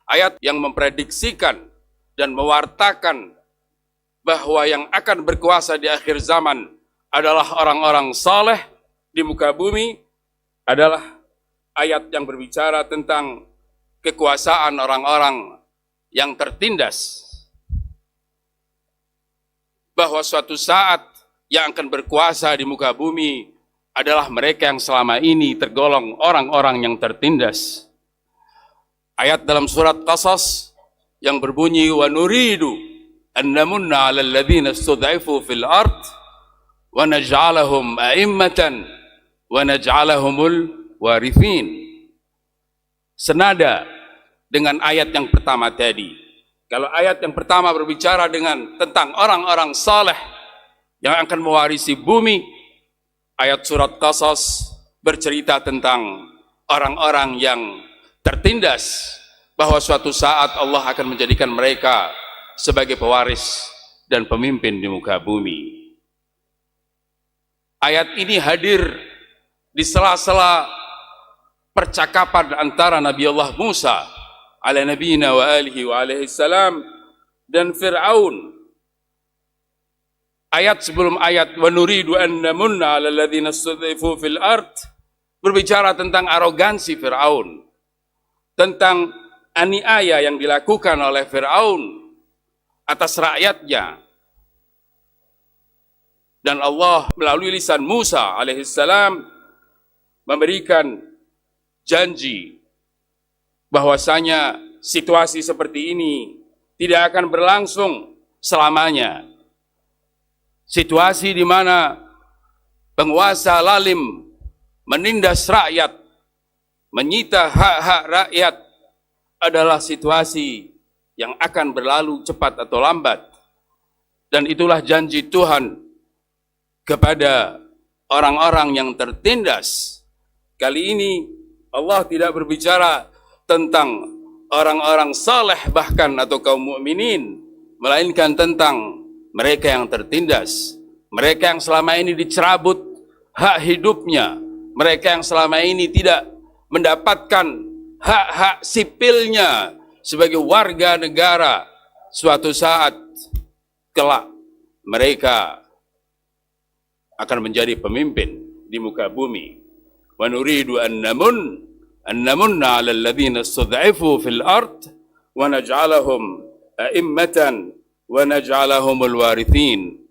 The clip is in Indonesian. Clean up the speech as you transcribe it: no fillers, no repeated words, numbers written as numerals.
Ayat yang memprediksikan dan mewartakan bahwa yang akan berkuasa di akhir zaman adalah orang-orang saleh di muka bumi, adalah ayat yang berbicara tentang kekuasaan orang-orang yang tertindas. Bahwa suatu saat yang akan berkuasa di muka bumi adalah mereka yang selama ini tergolong orang-orang yang tertindas. Ayat dalam surat Qasas yang berbunyi wa nuridu an namunna 'alal ladzina istud'ifu fil ard wa naj'alahum a'immatan wa naj'alahumul warithin. Senada dengan ayat yang pertama tadi. Kalau ayat yang pertama berbicara tentang orang-orang saleh yang akan mewarisi bumi, ayat surat Qasas bercerita tentang orang-orang yang tertindas, bahwa suatu saat Allah akan menjadikan mereka sebagai pewaris dan pemimpin di muka bumi. Ayat ini hadir di sela-sela percakapan antara Nabi Allah Musa ala nabiyina wa alihi wa alaihi salam dan Fir'aun. Ayat sebelum ayat wa nuridu an namunna 'alal ladzina istud'ifu fil ard berbicara tentang arogansi Fir'aun, tentang aniaya yang dilakukan oleh Fir'aun atas rakyatnya. Dan Allah melalui lisan Musa alaihissalam memberikan janji bahwasanya situasi seperti ini tidak akan berlangsung selamanya. Situasi di mana penguasa lalim menindas rakyat, menyita hak-hak rakyat adalah situasi yang akan berlalu cepat atau lambat. Dan itulah janji Tuhan kepada orang-orang yang tertindas. Kali ini Allah tidak berbicara tentang orang-orang saleh bahkan atau kaum mukminin, melainkan tentang mereka yang tertindas, mereka yang selama ini dicerabut hak hidupnya, mereka yang selama ini tidak mendapatkan hak-hak sipilnya sebagai warga negara. Suatu saat kelak mereka akan menjadi pemimpin di muka bumi. Wa nuridu an namunna 'alal ladzina istud'ifu fil ard wa naj'alahum a'immatan wa naj'alahumul warithin.